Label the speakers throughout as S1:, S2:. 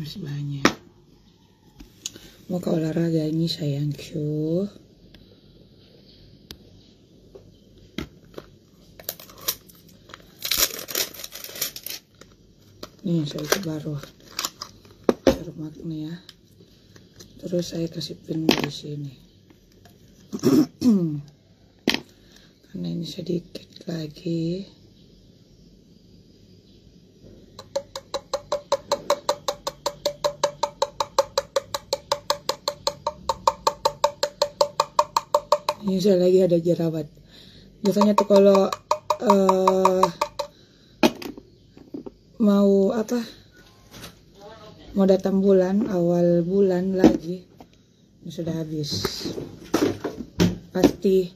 S1: masih banyak. Mau ke olahraga ini sayangku. Nih saya baru serum acne ya. Terus saya kasih pin di sini. Karena ini sedikit lagi. Ini saya lagi ada jerawat. Biasanya tuh kalau mau datang bulan, awal bulan lagi, ini sudah habis. Pasti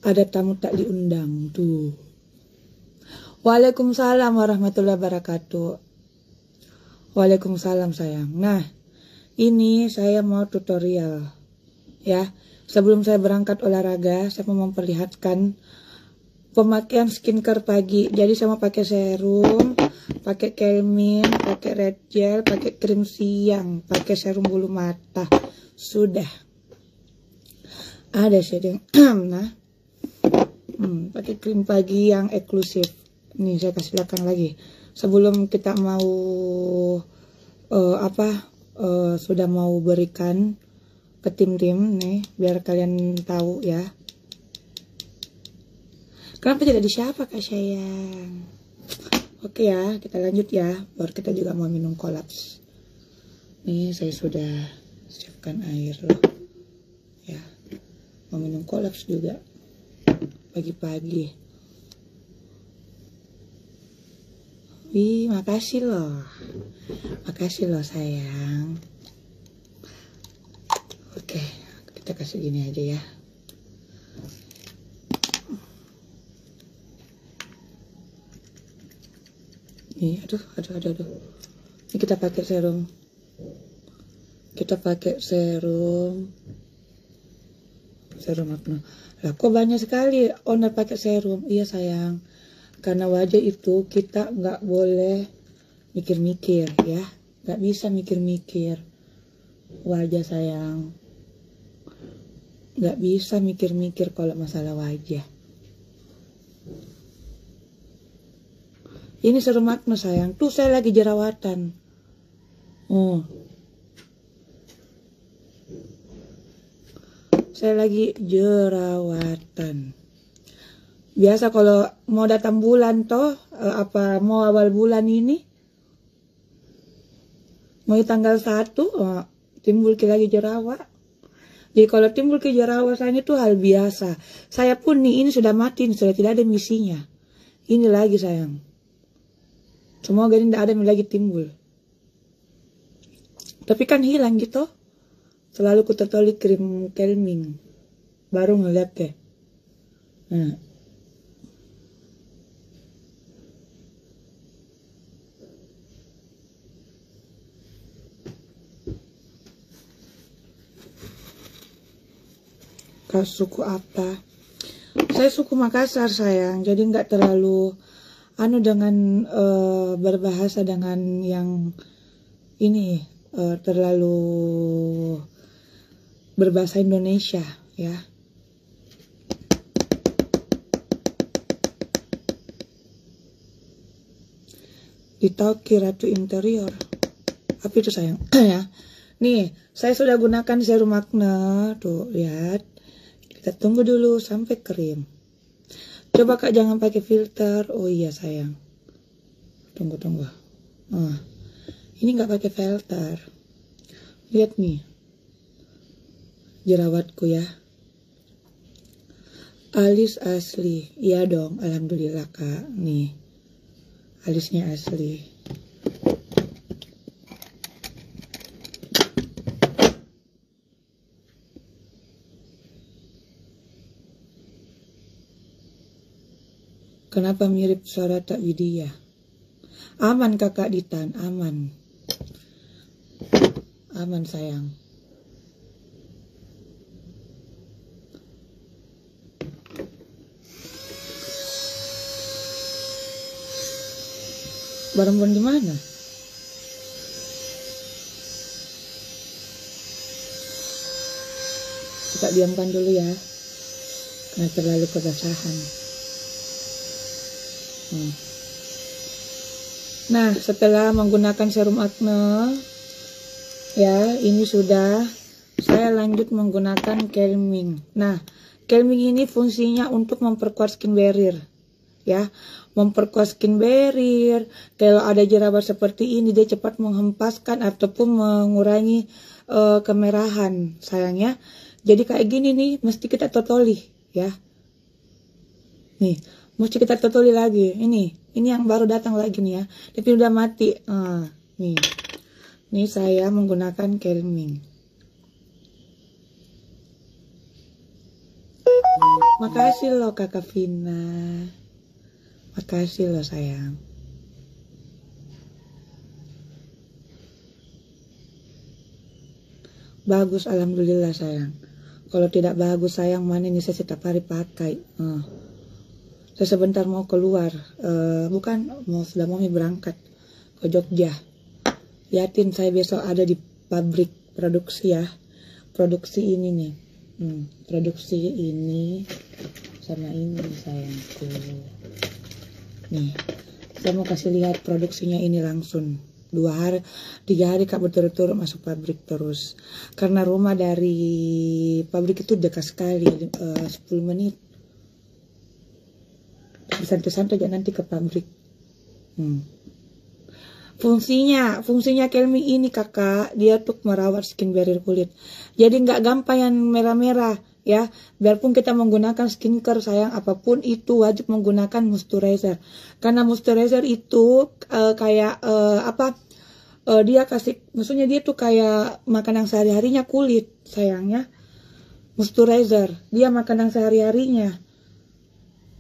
S1: ada tamu tak diundang tuh. Waalaikumsalam warahmatullahi wabarakatuh. Waalaikumsalam sayang. Nah, ini saya mau tutorial ya. Sebelum saya berangkat olahraga, saya mau memperlihatkan pemakaian skincare pagi. Jadi saya mau pakai serum, pakai Kelmin, pakai red gel, pakai krim siang, pakai serum bulu mata. Sudah. Ada shading. Nah, pakai krim pagi yang eksklusif. Nih saya kasih belakang lagi. Sebelum kita mau sudah mau berikan ke tim-tim nih, biar kalian tahu ya. Kenapa tidak disiapa kak sayang? Oke ya, kita lanjut ya. Baru kita juga mau minum kolaps. Nih saya sudah siapkan air loh. Ya, mau minum kolaps juga pagi-pagi. Wih, makasih loh. Makasih loh sayang. Oke, kita kasih gini aja ya. Nih, aduh. Ini kita pakai serum. Serum acne. Lah kok banyak sekali owner pakai serum? Iya sayang. Karena wajah itu kita nggak boleh mikir-mikir ya. Nggak bisa mikir-mikir. Wajah sayang. Nggak bisa mikir-mikir kalau masalah wajah. Ini serum acne sayang. Tuh saya lagi jerawatan. Saya lagi jerawatan. Biasa kalau mau datang bulan toh, mau awal bulan ini, mau tanggal 1, timbul lagi jerawat. Jadi kalau timbul jerawatan itu hal biasa. Saya pun nih ini sudah mati, sudah tidak ada misinya. Ini lagi sayang. Semoga ini tidak ada lagi timbul. Tapi kan hilang gitu. Selalu kutetoli krim Kelmin. Baru ngeliat deh. Nah. Kau suku apa? Saya suku Makassar sayang. Jadi nggak terlalu dengan berbahasa dengan yang ini terlalu berbahasa Indonesia ya. Ditauki Ratu Interior. Apa itu sayang? Ya. Nih, saya sudah gunakan serum acne. Tuh, lihat. Kita tunggu dulu sampai kering. Coba kak jangan pakai filter. Oh iya sayang. Tunggu. Ini nggak pakai filter. Lihat nih. Jerawatku ya. Alis asli. Iya dong. Alhamdulillah kak. Nih. Alisnya asli. Kenapa mirip suara Tak Widya? Aman kakak Ditan, aman. Aman sayang. Bareng di mana? kita diamkan dulu ya, karena terlalu kebasahan. Nah, setelah menggunakan serum acne ya, ini sudah, saya lanjut menggunakan calming. Nah, calming ini fungsinya untuk memperkuat skin barrier ya, memperkuat skin barrier. Kalau ada jerawat seperti ini, dia cepat menghempaskan ataupun mengurangi kemerahan sayangnya. Jadi kayak gini nih, mesti kita totoli ya. Nih, mesti kita totoli lagi. Ini yang baru datang lagi nih ya, tapi udah mati. Nih saya menggunakan calming. Makasih loh Kakak Vina. Makasih loh sayang. Bagus, alhamdulillah sayang. Kalau tidak bagus sayang, mana ini saya setiap hari pakai. Saya sebentar mau keluar, sudah mau berangkat ke Jogja. Liatin saya besok ada di pabrik produksi ya, produksi ini nih, produksi ini sama ini sayangku. Nih, saya mau kasih lihat produksinya ini langsung 3 hari Kak berturut-turut masuk pabrik terus. Karena rumah dari pabrik itu dekat sekali, 10 menit. Santai-santai aja nanti ke pabrik. Fungsinya calming ini kakak, dia tuh merawat skin barrier kulit. Jadi nggak gampang yang merah-merah ya. Biarpun kita menggunakan skincare sayang, apapun itu wajib menggunakan moisturizer. Karena moisturizer itu dia kasih, maksudnya dia tuh kayak makanan sehari-harinya kulit sayangnya. Moisturizer dia makanan sehari-harinya.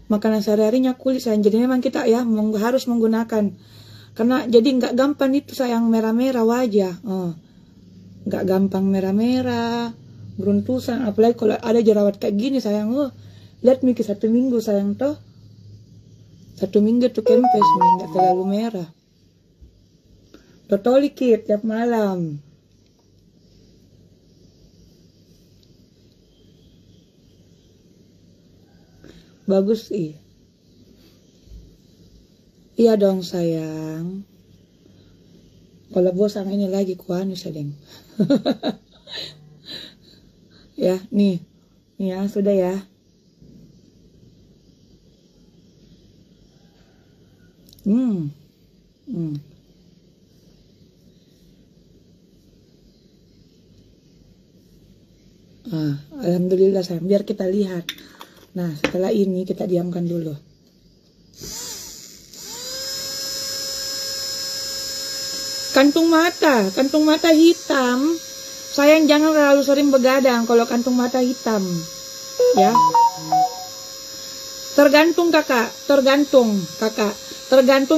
S1: Makanan sehari-harinya kulit sayang. Jadi memang kita ya harus menggunakan. Karena jadi nggak gampang itu sayang merah-merah wajah. Nggak gampang merah-merah, beruntusan. Apalagi kalau ada jerawat kayak gini sayang. Lihat Miki 1 minggu sayang toh. 1 minggu tuh kempes nih, nggak terlalu merah. Totoli kit tiap malam. Bagus sih. Iya dong sayang. Kalau bosan ini lagi kuanu sedeng. Ya, nih ya sudah ya. Alhamdulillah sayang. Biar kita lihat. Nah, setelah ini kita diamkan dulu. Kantung mata hitam. Sayang jangan terlalu sering begadang kalau kantung mata hitam. Ya. Tergantung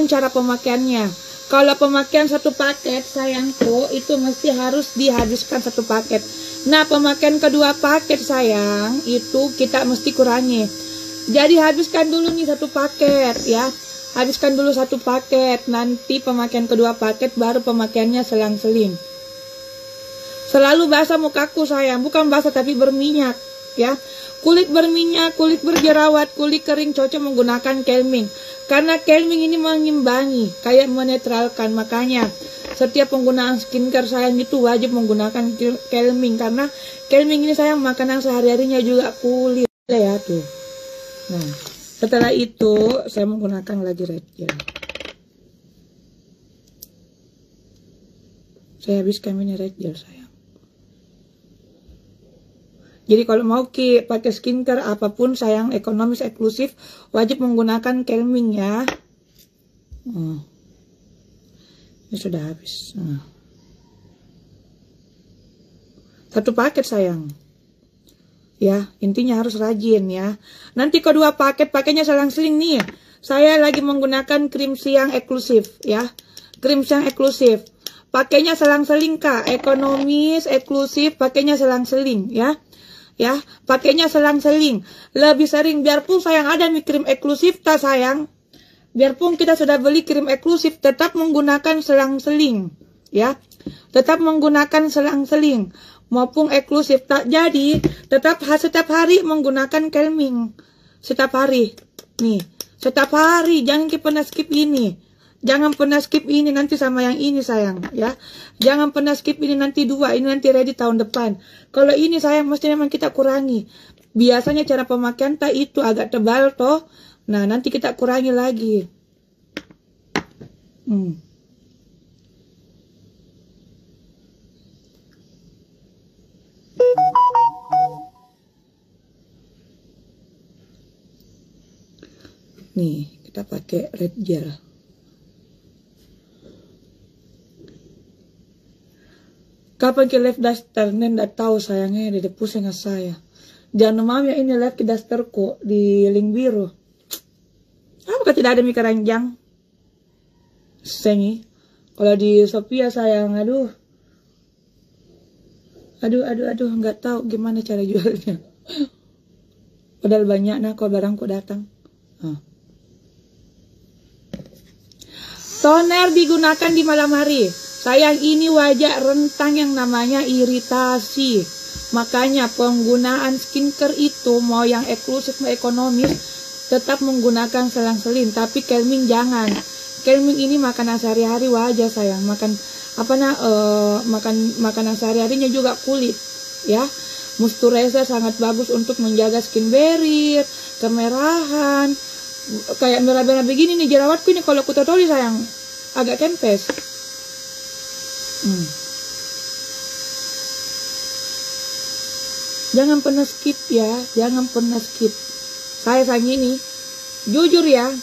S1: cara pemakaiannya. Kalau pemakaian 1 paket sayangku, itu mesti harus dihabiskan 1 paket. Nah, pemakaian kedua paket sayang, itu kita mesti kurangi. Jadi habiskan dulu nih 1 paket ya. Habiskan dulu 1 paket, nanti pemakaian kedua paket baru pemakaiannya selang-seling. Selalu basah mukaku sayang, bukan basah tapi berminyak ya. Kulit berminyak, kulit berjerawat, kulit kering cocok menggunakan calming. Karena calming ini mengimbangi, kayak menetralkan. Makanya setiap penggunaan skincare sayang itu wajib menggunakan calming. Karena calming ini sayang makanan sehari-harinya juga kulit ya tuh. Nah, setelah itu saya menggunakan lagi red gel. Saya habiskan ini red gel sayang. Jadi kalau mau pakai skincare apapun sayang, ekonomis eksklusif, wajib menggunakan calming ya. Ini sudah habis. 1 paket sayang. Ya, intinya harus rajin ya. Nanti kedua paket pakainya selang-seling nih. Saya lagi menggunakan krim siang eksklusif ya. Krim siang eksklusif. Pakainya selang-seling Kak. Ekonomis, eksklusif, pakainya selang-seling ya. Ya, pakainya selang-seling. Lebih sering biarpun sayang ada nih krim eksklusif tak sayang. Biarpun kita sudah beli krim eksklusif, tetap menggunakan selang-seling ya. Tetap menggunakan selang-seling. maupun eksklusif. Tak jadi, tetap setiap hari menggunakan calming. Setiap hari. Nih, setiap hari. Jangan pernah skip ini. Jangan pernah skip ini nanti sama yang ini sayang ya. Jangan pernah skip ini nanti 2. Ini nanti ready tahun depan. Kalau ini sayang mesti memang kita kurangi. Biasanya cara pemakaian tak itu agak tebal toh. Nah, nanti kita kurangi lagi. Nih, kita pakai red gel. Kapan ke left duster? Nggak tahu sayangnya, dia pusing saya. Jangan mamanya ini left dusterku di link biru. Apakah tidak ada mie keranjang? Sengi. Kalau di Sophia sayang, aduh, nggak tahu gimana cara jualnya. Padahal banyak nah kalau barangku datang. Toner digunakan di malam hari. Sayang, ini wajah rentang yang namanya iritasi. Makanya penggunaan skincare itu mau yang eksklusif mau ekonomis tetap menggunakan selang-seling, tapi calming jangan. Calming ini makanan sehari-hari wajah sayang. Makanan sehari-harinya juga kulit ya. Moisturizer sangat bagus untuk menjaga skin barrier, kemerahan. Kayak merah-merah begini nih jerawatku ini kalau aku totoli sayang agak kempes. Jangan pernah skip ya, jangan pernah skip. Saya sayang ini, jujur ya, 2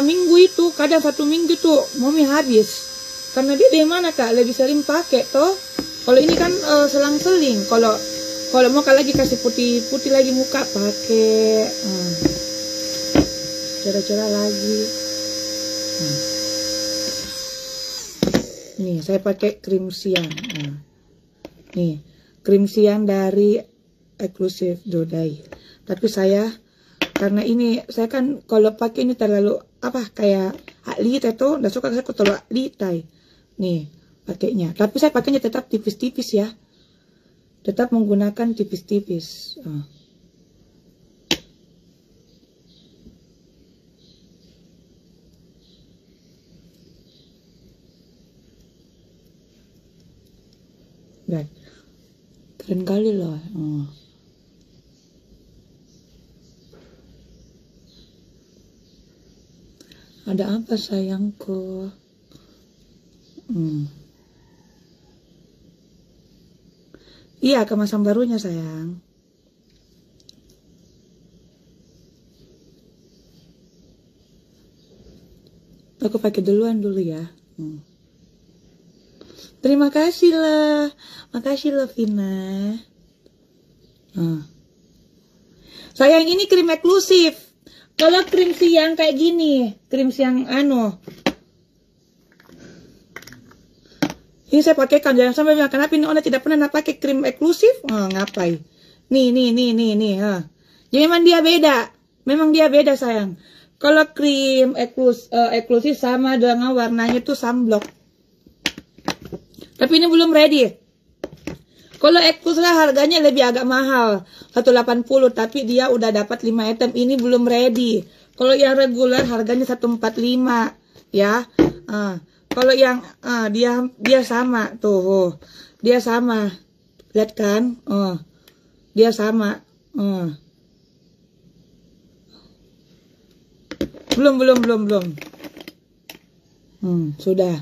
S1: minggu itu, kadang 1 minggu tuh Mami habis. Karena dia dari mana kak, lebih sering pakai toh. Kalau ini kan selang-seling. Kalau mau kak lagi kasih putih lagi muka pakai. Cerah-cerah lagi. Nih, saya pakai krim siang. Nih, krim siang dari eksklusif Dodai. Tapi saya, karena ini, saya kan kalau pakai ini terlalu, kayak lita itu, udah suka saya terlalu lita. Nih, pakainya. Tapi saya pakainya tetap tipis-tipis ya. Tetap menggunakan tipis-tipis. Dan keren kali loh. Ada apa sayangku? Iya, kemasan barunya sayang. Aku pakai duluan dulu ya. Terima kasih lah. Makasih loh Vina. Sayang, ini krim eksklusif. Kalau krim siang kayak gini, krim siang ini saya pakai kan, jangan sampai bilang kenapa ini Ona tidak pernah pakai krim eksklusif. Ngapain? Nih. Jadi memang dia beda sayang. Kalau krim eksklusif sama dengan warnanya tuh sunblock. Tapi ini belum ready. Kalau eksklusif harganya lebih agak mahal, 180, tapi dia udah dapat 5 item. Ini belum ready. Kalau yang regular harganya 145 ya. Kalau yang dia sama tuh. Dia sama. Lihat kan? Dia sama. Belum. Sudah.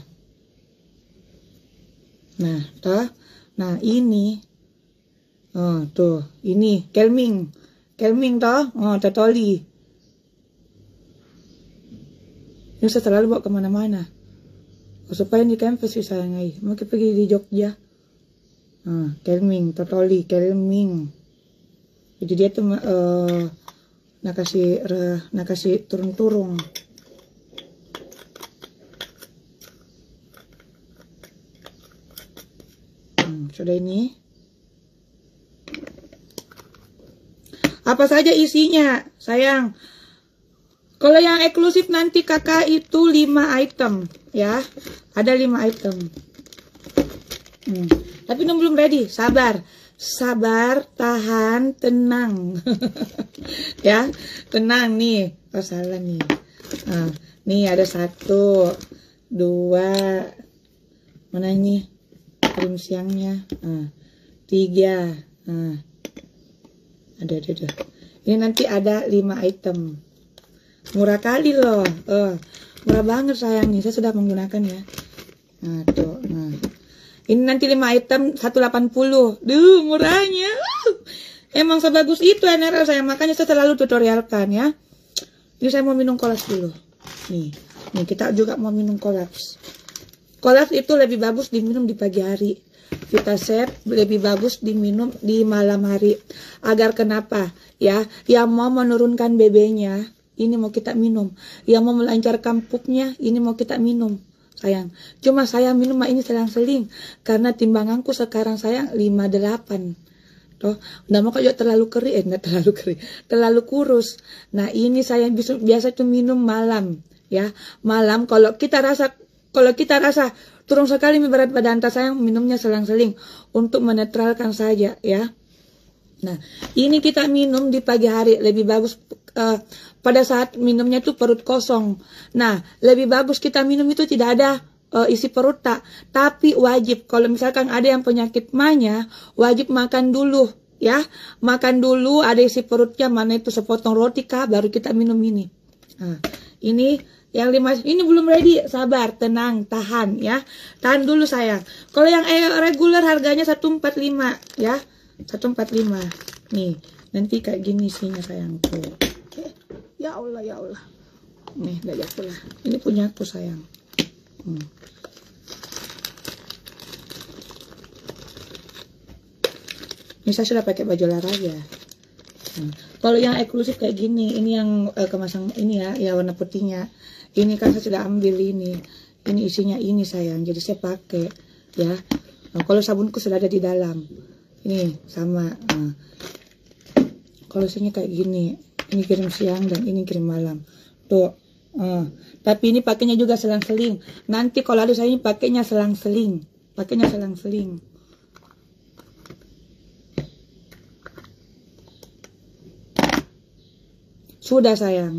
S1: Nah, toh. Nah, ini. Tuh, ini calming toh. Totoli. Ini saya selalu bawa kemana-mana. Supaya di campus sih sayang ay. Mau pergi di Jogja. Calming, totoli, calming. Jadi dia tuh nakasih turun-turun. Sudah ini. Apa saja isinya, sayang? Kalau yang eksklusif nanti kakak itu 5 item, ya. Ada 5 item. Tapi Num belum ready. Sabar. Sabar, tahan, tenang. Ya, tenang nih. Oh, salah nih. Nih ada 1, 2. Mana ini? Krim siangnya. 3. Ada. Ini nanti ada 5 item. Murah kali loh. Murah banget sayang nih. Saya sudah menggunakan ya. Nah, tuh. Nah. Ini nanti 5 item 180. Duh, murahnya. Emang sebagus itu NRL saya. Makanya saya selalu tutorialkan ya. Ini saya mau minum kolaps dulu. Nih kita juga mau minum kolaps. Kolaps itu lebih bagus diminum di pagi hari. Vitasep lebih bagus diminum di malam hari. Agar kenapa? Ya, yang mau menurunkan BB-nya, ini mau kita minum. Yang mau melancarkan pupnya, ini mau kita minum. Sayang, cuma saya minum ini selang-seling karena timbanganku sekarang sayang 58. Toh, udah mau kayak terlalu kering, terlalu kurus. Nah, ini saya biasa tuh minum malam, ya. Malam kalau kita rasa turun sekali berat badan sayang minumnya selang-seling untuk menetralkan saja, ya. Nah, ini kita minum di pagi hari lebih bagus pada saat minumnya tuh perut kosong. Nah, lebih bagus kita minum itu tidak ada isi perut tak. Tapi wajib kalau misalkan ada yang penyakit manya, wajib makan dulu ya. Makan dulu ada isi perutnya, mana itu sepotong roti kah baru kita minum ini. Nah, ini yang 5 ini belum ready, sabar, tenang, tahan ya. Tahan dulu sayang. Kalau yang reguler harganya 145 ya. 145. Nih, nanti kayak gini isinya sayangku. Ya Allah. Nih, gak jatuh lah. Ini punya aku sayang. Ini saya sudah pakai baju olahraga. Kalau yang eksklusif kayak gini, ini yang kemasan ini ya warna putihnya. Ini kan saya sudah ambil ini. Ini isinya ini sayang. Jadi saya pakai ya. Kalau sabunku sudah ada di dalam. Ini sama. Kalau isinya kayak gini. Ini kirim siang dan ini kirim malam. Tuh. Tapi ini pakainya juga selang-seling. Nanti kalau ada saya ini pakainya selang-seling. Sudah sayang.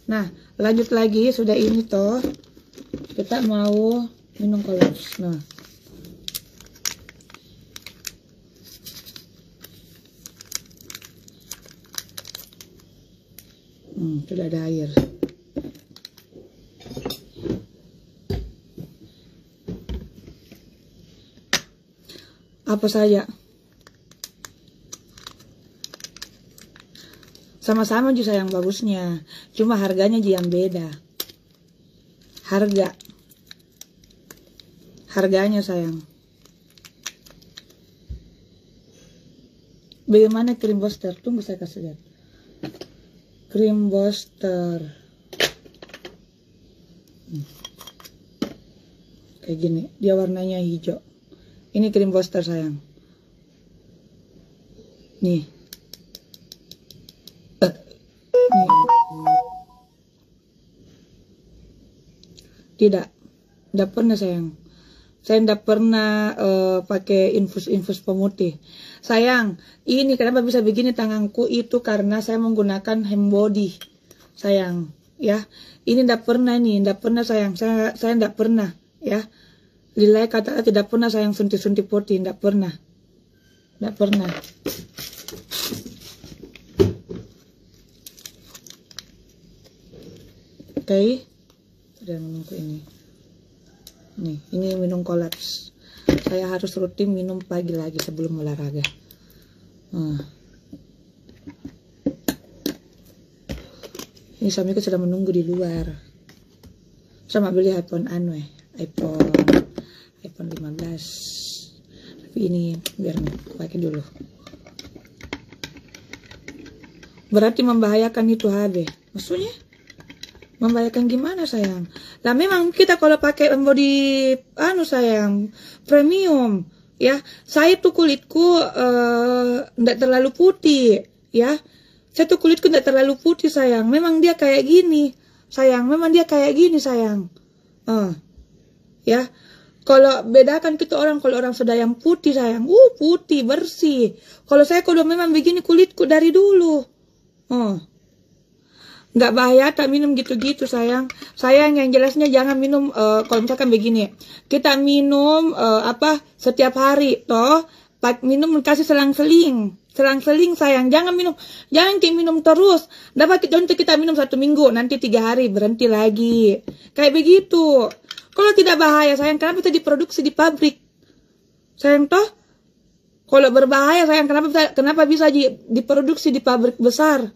S1: Nah, lanjut lagi. Sudah ini toh. Kita mau minum kolaps. Nah. Sudah ada air. Apa saja? Sama-sama juga yang bagusnya. Cuma harganya aja yang beda. Harganya sayang. Bagaimana krim booster? Tunggu saya kasih lihat. Krim booster. Kayak gini. Dia warnanya hijau. Ini krim booster sayang. Nih. Tidak pernah sayang. Saya tidak pernah pakai infus pemutih. Sayang, ini kenapa bisa begini tanganku itu karena saya menggunakan hand body. Sayang, ya. Ini tidak pernah sayang. Saya tidak pernah, ya. Lillahi kata tidak pernah sayang suntik-suntik putih, tidak pernah. Oke. Sudah menunggu ini. Nih, ini minum kolaps. Saya harus rutin minum pagi lagi sebelum olahraga. Ini suamiku sudah menunggu di luar. Sama beli iPhone iPhone 15. Tapi ini biar aku pakai dulu. Berarti membahayakan itu HB. Maksudnya? Membahayakan gimana sayang? Lah memang kita kalau pakai body sayang premium ya. Saya tuh kulitku enggak terlalu putih ya. Saya tuh kulitku enggak terlalu putih sayang. Memang dia kayak gini sayang. Ya. Kalau bedakan kita orang, kalau orang sudah yang putih sayang, putih bersih. Kalau saya kalau memang begini kulitku dari dulu, nggak bahaya tak minum gitu-gitu sayang. Sayang yang jelasnya jangan minum. Kalau misalkan begini, kita minum setiap hari, toh minum kasih selang-seling sayang, jangan kayak minum terus. Dapat contoh kita minum 1 minggu, nanti 3 hari berhenti lagi, kayak begitu. Kalau tidak bahaya sayang, kenapa bisa diproduksi di pabrik sayang toh? Kalau berbahaya sayang, kenapa bisa diproduksi di pabrik besar?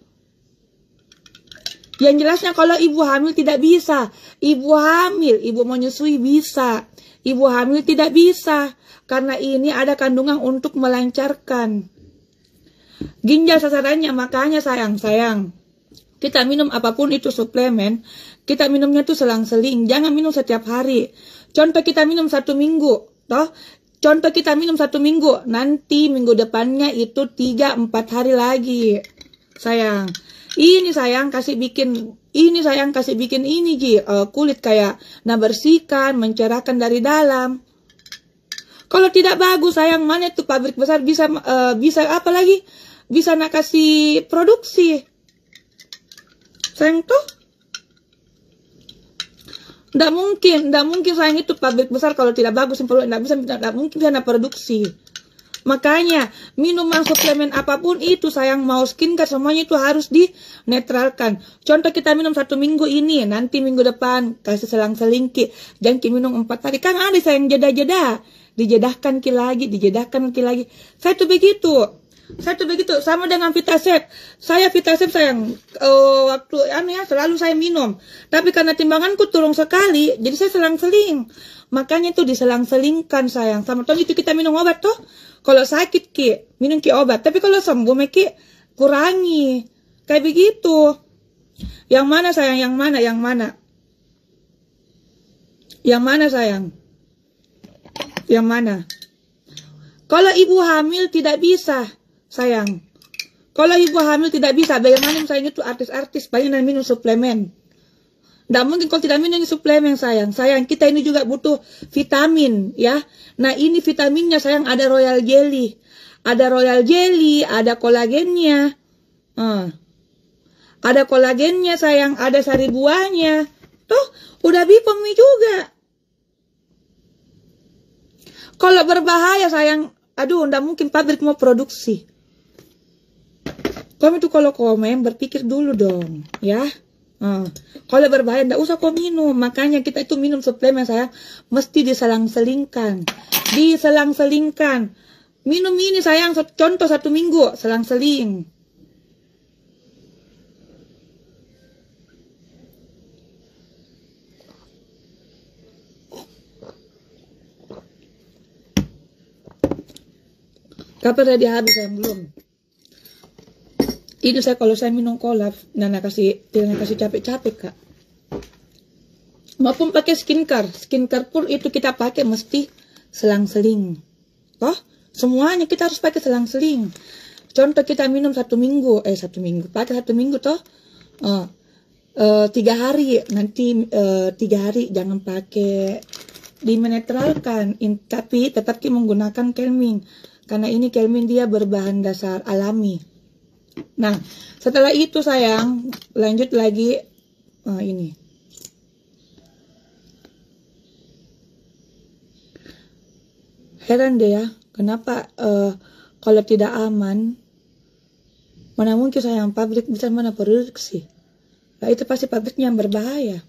S1: Yang jelasnya kalau ibu hamil tidak bisa. Ibu menyusui bisa, ibu hamil tidak bisa, karena ini ada kandungan untuk melancarkan ginjal sasarannya. Makanya sayang, kita minum apapun itu suplemen, kita minumnya tuh selang-seling, jangan minum setiap hari. Contoh kita minum 1 minggu, nanti minggu depannya itu 3-4 hari lagi, sayang. Ini sayang kasih bikin ini kulit kayak bersihkan, mencerahkan dari dalam. Kalau tidak bagus sayang, mana tuh pabrik besar bisa apa lagi? Bisa nak kasih produksi. Sayang tuh nggak mungkin sayang itu pabrik besar kalau tidak bagus, nggak mungkin bisa produksi. Makanya minuman suplemen apapun itu sayang, mau skincare semuanya itu harus dinetralkan. Contoh kita minum 1 minggu ini, nanti minggu depan kasih selang-seling jangan minum 4 hari, kan ada sayang jeda-jeda, dijedahkan lagi. Saya tuh begitu sama dengan Vitasep. Saya Vitasep sayang, waktu selalu saya minum, tapi karena timbanganku turun sekali, jadi saya selang-seling. Makanya itu diselang-selingkan sayang. Sama toh itu kita minum obat toh. Kalau sakit minum obat, tapi kalau sembuh kurangi. Kayak begitu. Yang mana sayang? Yang mana sayang? Yang mana? Kalau ibu hamil tidak bisa sayang. Kalau ibu hamil tidak bisa, bagaimana sayang itu artis-artis banyak yang minum suplemen. Nggak mungkin kalau tidak minum suplemen sayang. Sayang, kita ini juga butuh vitamin ya. Nah ini vitaminnya sayang, ada royal jelly, ada kolagennya. Ada kolagennya sayang, ada sari buahnya. Tuh, udah Bipomi juga. Kalau berbahaya sayang, aduh nggak mungkin pabrik mau produksi. Kamu tuh kalau komen berpikir dulu dong ya. Kalau berbahaya nggak usah kau minum. Makanya kita itu minum suplemen sayang mesti diselang-selingkan. Minum ini sayang, contoh 1 minggu selang-seling. Kapan tadi habis sayang? Belum. Ini saya kalau saya minum kolaf, tidak kasih capek-capek kak. Maupun pakai skincare pun itu kita pakai mesti selang-seling. Toh semuanya kita harus pakai selang-seling. Contoh kita minum 1 minggu, pakai 1 minggu toh 3 hari, nanti 3 hari jangan pakai dimenetralkan, tapi tetap menggunakan Kelmin, karena ini Kelmin dia berbahan dasar alami. Nah, setelah itu sayang, lanjut lagi ini. Heran deh ya, kenapa kalau tidak aman, mana mungkin sayang pabrik bisa mana produksi? Nah, itu pasti pabriknya yang berbahaya.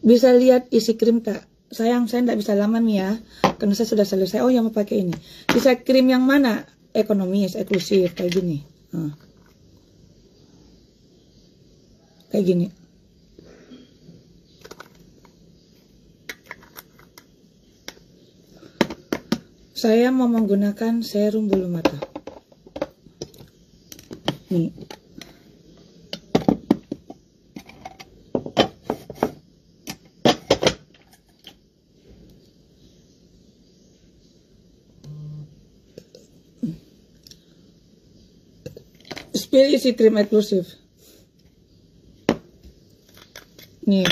S1: Bisa lihat isi krim tak? Sayang, saya tidak bisa lama nih ya, karena saya sudah selesai. Oh, yang mau pakai ini. Bisa krim yang mana? Ekonomis, eksklusif, kayak gini. Kayak gini. Saya mau menggunakan serum bulu mata. Nih. Spill isi krim eksklusif. Nih.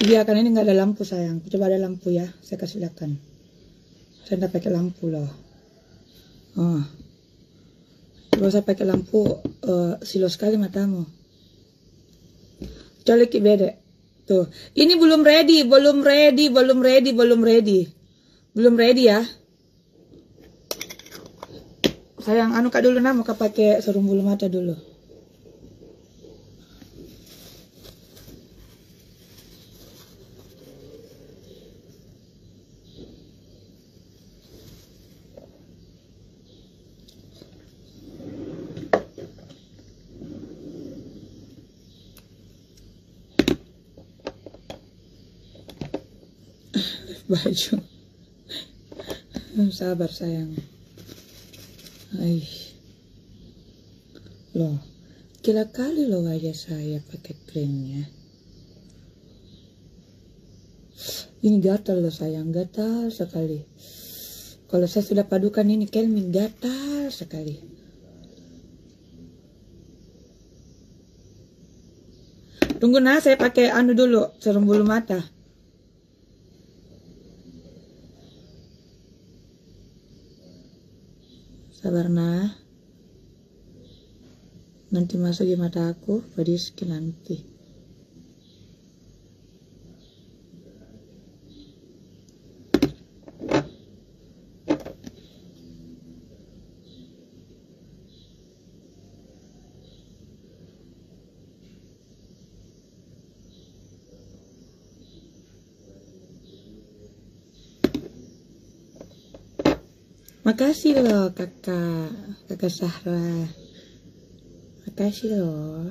S1: Iya kan ini nggak ada lampu sayang. Coba ada lampu ya, saya kasih lihatkan. Saya nggak pakai lampu loh. Kalau saya pakai lampu, silo sekali matamu. Colek beda. Tuh, ini belum ready ya. Sayang, anu kak dulu mau kak pakai serum bulu mata dulu. Baju. Sabar sayang. Loh, gila kali loh wajah saya pakai krimnya. Ini gatal loh sayang, gatal sekali. Kalau saya sudah padukan ini Kelmi, gatal sekali. Tunggu saya pakai anu dulu, serum bulu mata. Sabar nanti masuk di mata aku, body skin nanti. Makasih loh kakak Sahra. Makasih loh.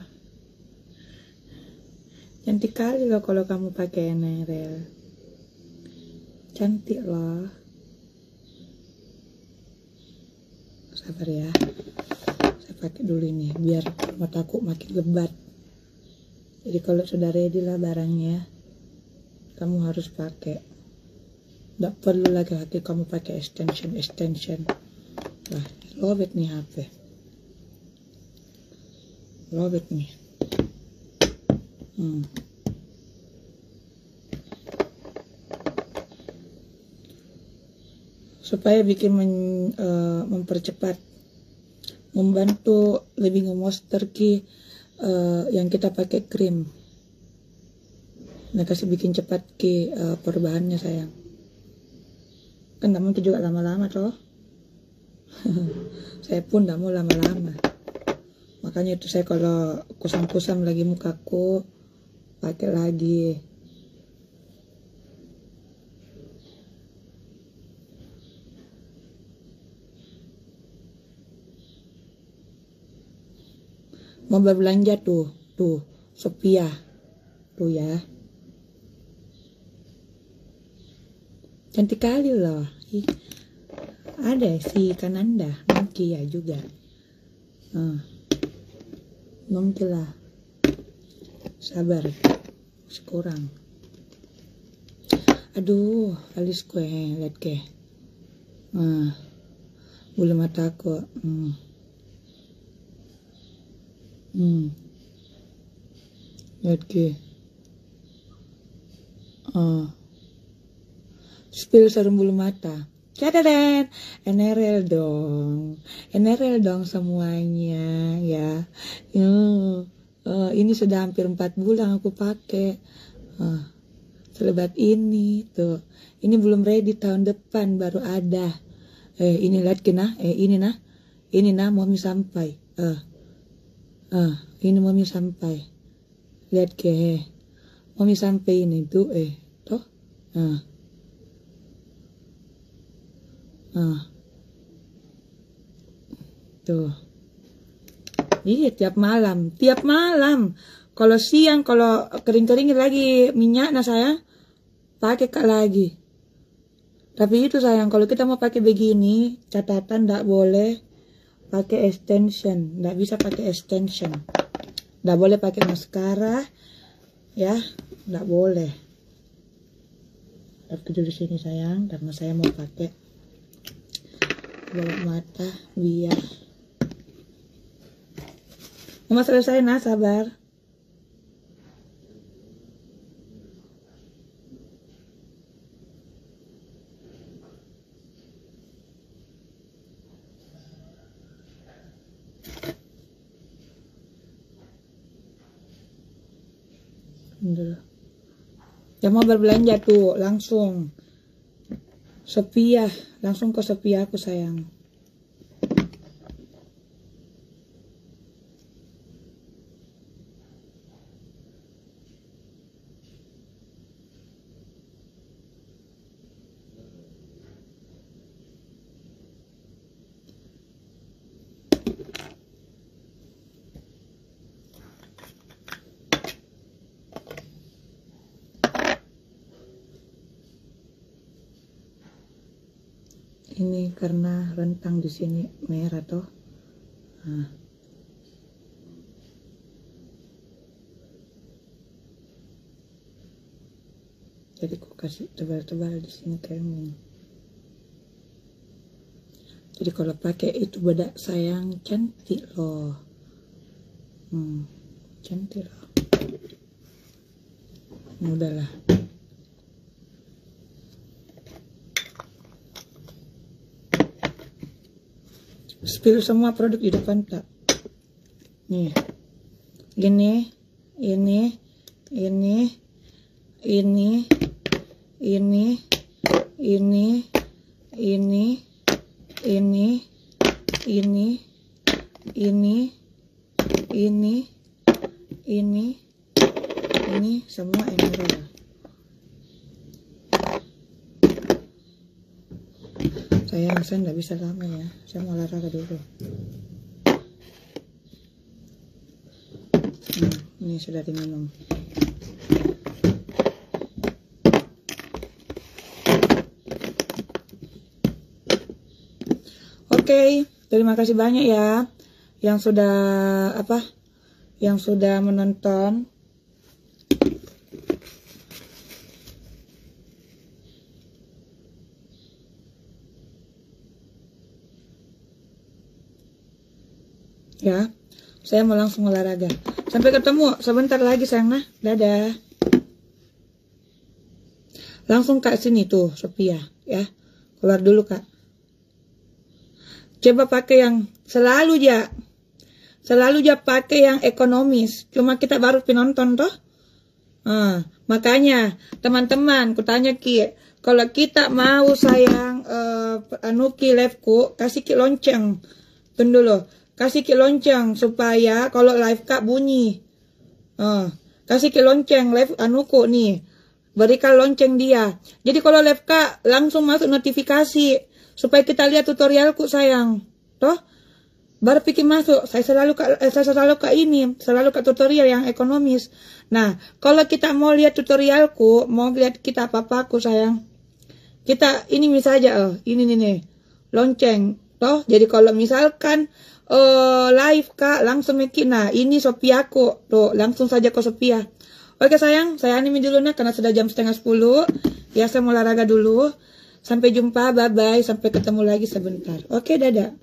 S1: Cantik kali loh kalau kamu pakai NRL. Cantik loh. Sabar ya. Saya pakai dulu ini biar mataku makin lebat. Jadi kalau sudah ready lah barangnya, kamu harus pakai. Nggak perlu lagi kamu pakai extension. Wah, lobet nih HP. Lobet nih. Supaya bikin mempercepat, membantu lebih ngemoster yang kita pakai krim. Nah, kasih bikin cepat perubahannya sayang. Kan gak mungkin juga lama-lama toh. Saya pun gak mau lama-lama. Makanya itu saya kalau kusam-kusam lagi mukaku, pakai lagi. Mau berbelanja tuh Sophia. Tuh ya. Cantik kali loh. Ada si Kananda, Nongki ya juga. Nongki lah. Sabar, kurang. Aduh, alis gue lihat ke. Bulu mataku. Lihat ke. Spill serum bulu mata. Cadadan, NRL dong semuanya ya. Ini sudah hampir 4 bulan aku pakai. Selebat ini tuh. Ini belum ready, tahun depan baru ada. Ini lihat kena. Ini mami sampai. Ini mami sampai. Lihat ke. Mami sampai ini tuh toh. Tuh. Iya tiap malam. Kalau siang, kalau kering-kering lagi minyak saya pakai lagi. Tapi itu sayang, kalau kita mau pakai begini, catatan nggak boleh pakai extension, nggak bisa pakai extension, nggak boleh pakai maskara, ya, nggak boleh. Tapi dulu sini sayang, karena saya mau pakai bawah mata biar Mama selesai nah, sabar. Ya mau berbelanja tuh langsung Sophia, langsung ke Sophia aku sayang. Ini karena rentang di sini merah toh. Nah. Jadi aku kasih tebal-tebal di sini kayaknya. Jadi kalau pakai itu bedak sayang cantik loh. Cantik loh. Udahlah. Spill semua produk di depan tak. Nih. Ini, ini, ini, ini, ini, ini, ini, ini, ini, ini semua emerald. Sayang, saya nggak bisa lama ya. Saya mau olahraga dulu. Ini sudah diminum. Oke, terima kasih banyak ya yang sudah yang sudah menonton. Ya, saya mau langsung olahraga. Sampai ketemu sebentar lagi sayang nah. Dadah. Langsung Kak sini tuh Sophia ya. Keluar dulu Kak. Coba pakai yang selalu aja pakai yang ekonomis. Cuma kita baru penonton toh. Makanya teman-teman, kutanya Ki, kalau kita mau sayang Ki liveku, kasih Ki lonceng. Tunggu dulu. Kasih Ki lonceng supaya kalau live Kak bunyi. Kasih Ki lonceng live anuku nih. Berikan lonceng dia. Jadi kalau live Kak langsung masuk notifikasi supaya kita lihat tutorialku sayang. Toh? Baru pikir masuk. Saya selalu Kak tutorial yang ekonomis. Nah, kalau kita mau lihat tutorialku, mau lihat kita apa-apaku sayang. Kita ini misalnya ini nih. Lonceng. Toh? Jadi kalau misalkan live Kak langsung mikir, nah ini Sophia aku tuh langsung saja ke Sophia. Oke sayang, saya anime dulu nah karena sudah jam 9:30 ya, saya mau olahraga dulu. Sampai jumpa, bye bye, sampai ketemu lagi sebentar. Oke, dadah.